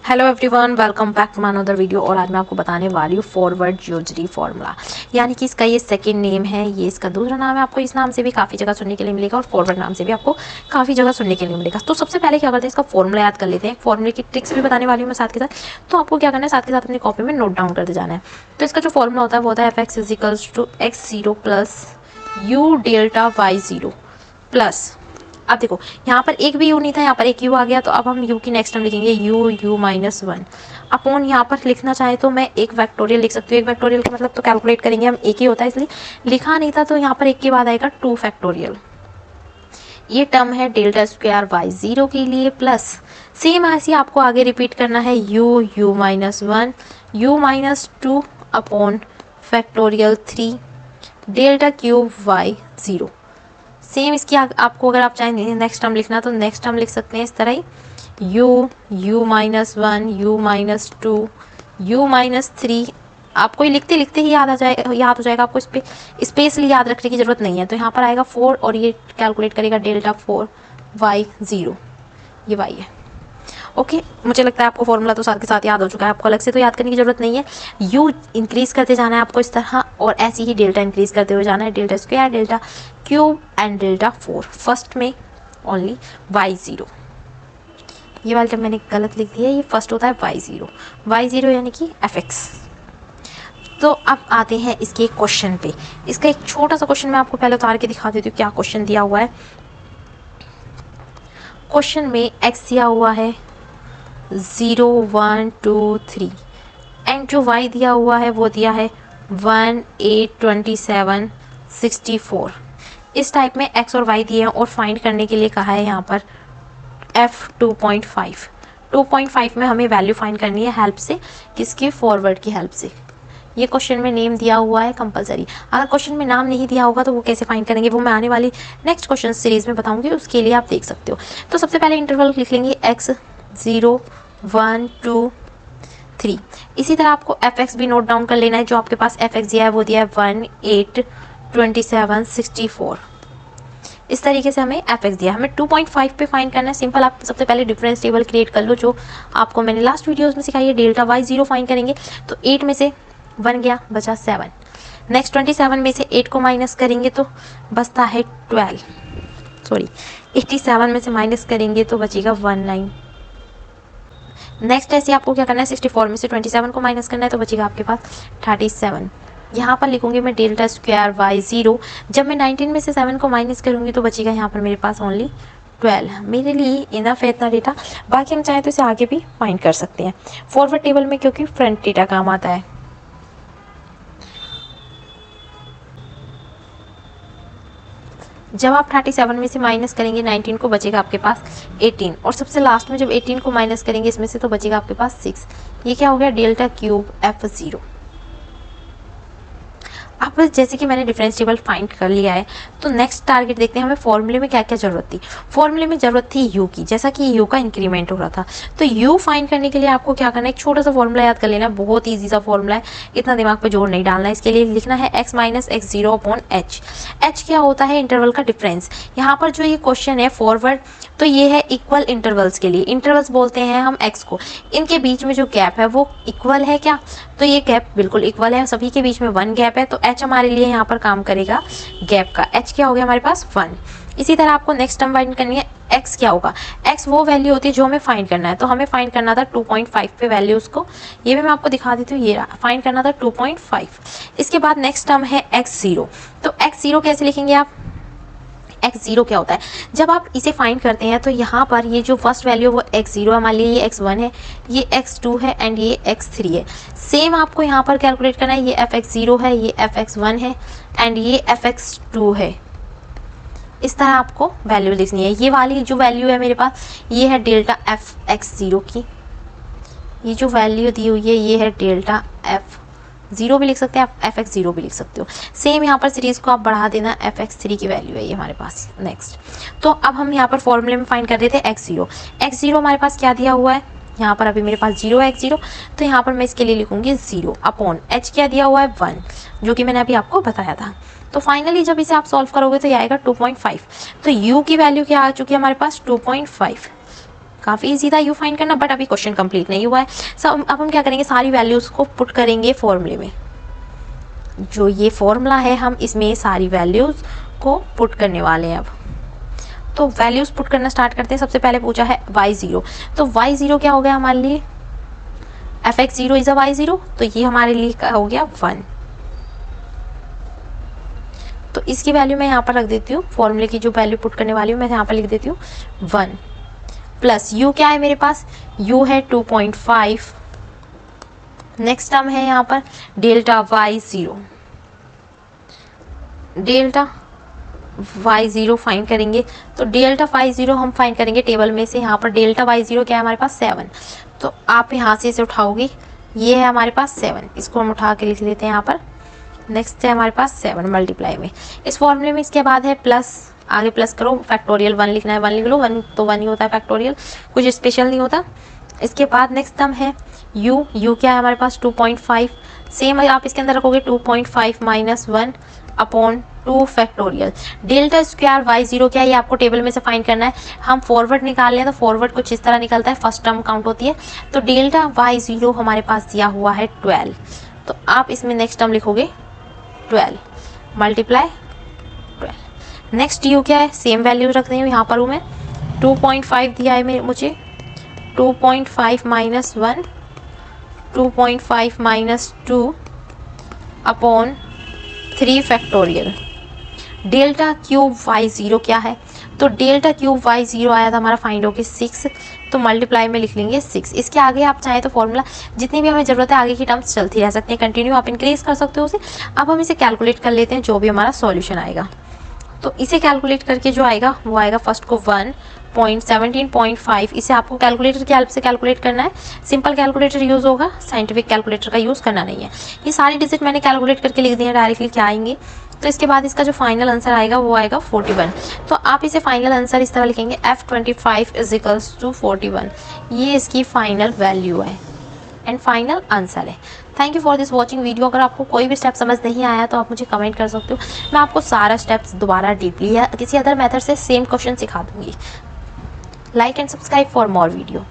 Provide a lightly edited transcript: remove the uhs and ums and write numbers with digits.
Hello everyone, welcome back to my another video. और आज मैं आपको बताने वाली हूँ फॉरवर्ड जियोजेब्रा फॉर्मूला, यानी कि इसका ये सेकंड नेम है, ये इसका दूसरा नाम है। आपको इस नाम से भी काफ़ी जगह सुनने के लिए मिलेगा और फॉरवर्ड नाम से भी आपको काफ़ी जगह सुनने के लिए मिलेगा। तो सबसे पहले क्या करते हैं, इसका फॉर्मूला याद कर लेते हैं। फॉर्मूले की ट्रिक्स भी बताने वाली हूँ मैं साथ के साथ। तो आपको क्या करना है, साथ के साथ अपनी कॉपी में नोट डाउन करते जाना है। तो इसका जो फॉर्मूला होता है वो होता है f(x) = x0 plus u delta y0 plus, अब देखो यहाँ पर एक भी u नहीं था, यहाँ पर एक u आ गया। तो अब हम u की नेक्स्ट टर्म लिखेंगे u-1 अपॉन, यहाँ पर लिखना चाहे तो मैं एक वेक्टोरियल लिख सकती हूँ। एक वेक्टोरियल का मतलब तो कैलकुलेट करेंगे हम, एक ही होता है इसलिए लिखा नहीं था। तो यहाँ पर एक के बाद आएगा 2 फैक्टोरियल, ये टर्म है डेल्टा स्क्वायर y0 के लिए। प्लस सेम ऐसे आपको आगे रिपीट करना है u-1 u-2 upon factorial 3 delta cube y0। Same इसकी आपको अगर आप चाहें नेक्स्ट टर्म लिखना तो नेक्स्ट टर्म लिख सकते हैं इस तरह ही u-1 u-2 u-3। आपको ये लिखते लिखते ही याद हो जाएगा। आपको इस पे स्पेशली याद रखने की जरूरत नहीं है। तो यहाँ पर आएगा 4 और ये कैलकुलेट करेगा डेल्टा 4 y0, ये y है। ओके, मुझे लगता है आपको फॉर्मूला तो साथ के साथ याद हो चुका है, आपको अलग से तो याद करने की जरूरत नहीं है। u इंक्रीज करते जाना है आपको इस तरह, और ऐसे ही डेल्टा इंक्रीज करते हुए जाना है, delta square, delta cube and delta 4। First में ओनली y0, ये वाला जब मैंने गलत लिख दिया, ये फर्स्ट होता है y0 यानी कि f(x). तो अब आते हैं इसके क्वेश्चन पे। इसका एक छोटा सा क्वेश्चन मैं आपको पहले उतार के दिखा देती हूँ क्या क्वेश्चन दिया हुआ है। क्वेश्चन में x दिया हुआ है 0 1 2 3 एंड जो y दिया हुआ है वो दिया है 1 8 27 64। इस टाइप में x और y दिए हैं और फाइंड करने के लिए कहा है यहाँ पर f 2.5 में हमें वैल्यू फाइंड करनी है हेल्प से, किसके, फॉरवर्ड की हेल्प से। ये क्वेश्चन में नेम दिया हुआ है कंपलसरी। अगर क्वेश्चन में नाम नहीं दिया होगा तो वो कैसे फाइंड करेंगे, वो मैं आने वाली नेक्स्ट क्वेश्चन सीरीज में बताऊंगी, उसके लिए आप देख सकते हो। तो सबसे पहले इंटरवल लिख लेंगे x 0 1 2 3। इसी तरह आपको f(x) भी नोट डाउन कर लेना है। जो आपके पास f(x) दिया है वो दिया है 1 8 27 64। इस तरीके से हमें f(x) दिया, हमें 2.5 पे फाइंड करना है। सिंपल, आप सबसे पहले डिफरेंस टेबल क्रिएट कर लो जो आपको मैंने लास्ट वीडियोस में सिखाई है। डेल्टा y0 फाइंड करेंगे तो 8 में से 1 गया, बचा 7। नेक्स्ट 27 में से 8 को माइनस करेंगे तो बचता है 87 में से माइनस करेंगे तो बचेगा 19। नेक्स्ट ऐसे आपको क्या करना है, 64 में से 27 को माइनस करना है तो बचेगा आपके पास 37। यहाँ पर लिखूंगी मैं डेल्टा स्क्वायर y0। जब मैं 19 में से 7 को माइनस करूंगी तो बचेगा यहाँ पर मेरे पास ओनली 12। मेरे लिए इनफ है इतना डेटा। बाकी हम चाहें तो इसे आगे भी फाइंड कर सकते हैं फॉरवर्ड टेबल में, क्योंकि फ्रंट डेटा काम आता है। जब आप 37 में से माइनस करेंगे 19 को बचेगा आपके पास 18, और सबसे लास्ट में जब 18 को माइनस करेंगे इसमें से तो बचेगा आपके पास 6। ये क्या हो गया, डेल्टा क्यूब f0। अब जैसे कि मैंने डिफरेंस टेबल फाइंड कर लिया है तो नेक्स्ट टारगेट देखते हैं, हमें फॉर्मूले में क्या क्या जरूरत थी। फॉर्मूले में जरूरत थी u की, जैसा कि u का इंक्रीमेंट हो रहा था। तो u फाइंड करने के लिए आपको क्या करना है, एक छोटा सा फॉर्मूला याद कर लेना है। बहुत ईजी सा फॉर्मूला है, इतना दिमाग पे जोर नहीं डालना है। इसके लिए लिखना है x minus x0 upon h। h क्या होता है, इंटरवल का डिफरेंस। यहाँ पर जो ये क्वेश्चन है फॉरवर्ड, तो ये है इक्वल इंटरवल्स के लिए। इंटरवल्स बोलते हैं हम x को, इनके बीच में जो गैप है वो इक्वल है क्या, तो ये गैप बिल्कुल इक्वल है, सभी के बीच में 1 गैप है। तो h हमारे लिए यहाँ पर काम करेगा गैप का। h क्या हो गया हमारे पास 1। इसी तरह आपको नेक्स्ट टर्म फाइंड करनी है, x क्या होगा, x वो वैल्यू होती है जो हमें फाइंड करना है। तो हमें फाइंड करना था 2.5 पे वैल्यू, उसको ये भी मैं आपको दिखा देती हूँ। ये फाइंड करना था 2.5। इसके बाद नेक्स्ट टर्म है x0। तो x0 कैसे लिखेंगे आप, x0 क्या होता है, जब आप इसे फाइंड करते हैं तो यहाँ पर ये जो फर्स्ट वैल्यू वो x0 है, मान लीजिए ये x1 है, ये x2 है एंड ये x3 है। सेम आपको यहाँ पर कैलकुलेट करना है, ये f(x0) है, ये f(x1) है एंड ये f(x2) है। इस तरह आपको वैल्यू लिखनी है। ये वाली जो वैल्यू है मेरे पास, ये है डेल्टा f(x0) की। ये जो वैल्यू दी हुई है ये है डेल्टा f0 भी लिख सकते हैं, आप f(x0) भी लिख सकते हो। सेम यहाँ पर सीरीज को आप बढ़ा देना, f(x3) की वैल्यू है ये हमारे पास। नेक्स्ट, तो अब हम यहाँ पर फॉर्मूले में फाइंड कर रहे थे x0 हमारे पास क्या दिया हुआ है, यहाँ पर अभी मेरे पास 0 है x0, तो यहाँ पर मैं इसके लिए लिखूंगी 0 अपॉन h क्या दिया हुआ है 1, जो कि मैंने अभी आपको बताया था। तो फाइनली जब इसे आप सॉल्व करोगे तो ये आएगा 2.5। तो u की वैल्यू क्या आ चुकी है हमारे पास 2.5। काफ़ी ईजी था यू फाइंड करना, बट अभी क्वेश्चन कंप्लीट नहीं हुआ है। अब हम क्या करेंगे, सारी वैल्यूज़ को पुट करेंगे फॉर्मूले में। जो ये फॉर्मूला है हम इसमें सारी वैल्यूज़ को पुट करने वाले हैं अब। तो वैल्यूज़ पुट करना स्टार्ट करते हैं। सबसे पहले पूछा है y0, तो y0 क्या हो गया हमारे लिए, fx0 इज अ y0, तो ये हमारे लिए क्या हो गया 1। तो इसकी वैल्यू मैं यहाँ पर रख देती हूँ, फॉर्मूले की जो वैल्यू पुट करने वाली हूँ मैं यहाँ पर लिख देती हूँ 1 प्लस u क्या है मेरे पास, u है 2.5। नेक्स्ट टर्म है यहाँ पर delta y0, delta y0 find करेंगे। तो डेल्टा y0 हम फाइंड करेंगे टेबल में से। यहाँ पर डेल्टा y0 क्या है हमारे पास 7, तो आप यहाँ से इसे उठाओगे, ये है हमारे पास 7, इसको हम उठा के लिख लेते हैं यहाँ पर। नेक्स्ट है हमारे पास 7 मल्टीप्लाई में इस फॉर्मूले में। इसके बाद है प्लस, आगे प्लस करो, फैक्टोरियल 1 लिखना है 1 लिख लो, 1 तो 1 ही होता है, फैक्टोरियल कुछ स्पेशल नहीं होता। इसके बाद नेक्स्ट टर्म है u क्या है हमारे पास 2.5, सेम आप इसके अंदर रखोगे 2.5 minus 1 upon 2 factorial. Delta square y0 क्या है, ये आपको टेबल में से फाइंड करना है। हम फॉरवर्ड निकाल लें तो फॉरवर्ड कुछ इस तरह निकलता है, फर्स्ट टर्म काउंट होती है। तो डेल्टा y0 हमारे पास दिया हुआ है 12, तो आप इसमें नेक्स्ट टर्म लिखोगे 12 मल्टीप्लाई 12। नेक्स्ट u क्या है, सेम वैल्यू रख रही हूँ यहाँ पर हूँ मैं, 2.5 दिया है मुझे, 2.5 minus 1, 2.5 minus 2 upon 3 factorial. Delta cube y0 क्या है, तो डेल्टा क्यूब y0 आया था हमारा फाइंड होके 6, तो मल्टीप्लाई में लिख लेंगे 6। इसके आगे आप चाहें तो फॉर्मूला जितनी भी हमें ज़रूरत है आगे की टर्म्स चलती रह सकती हैं, कंटिन्यू आप इंक्रीज कर सकते हो उसे। अब हम इसे कैलकुलेट कर लेते हैं, जो भी हमारा सॉल्यूशन आएगा। तो इसे कैलकुलेट करके जो आएगा वो आएगा फर्स्ट को 1.17.5, इसे आपको कैलकुलेटर की हेल्प से कैलकुलेट करना है। सिंपल कैलकुलेटर यूज़ होगा, साइंटिफिक कैलकुलेटर का यूज़ करना नहीं है। ये सारी डिजिट मैंने कैलकुलेट करके लिख दिए हैं डायरेक्टली क्या आएंगे। तो इसके बाद इसका जो फाइनल आंसर आएगा वो आएगा 41। तो आप इसे फाइनल आंसर इस तरह लिखेंगे F25 इज इक्वल्स टू 41, ये इसकी फाइनल वैल्यू है एंड फाइनल आंसर है। Thank you for this watching video. अगर आपको कोई भी स्टेप समझ नहीं आया तो आप मुझे कमेंट कर सकते हो, मैं आपको सारा स्टेप्स दोबारा डीपली या किसी अदर मेथड से सेम क्वेश्चन सिखा दूंगी। Like and subscribe for more video.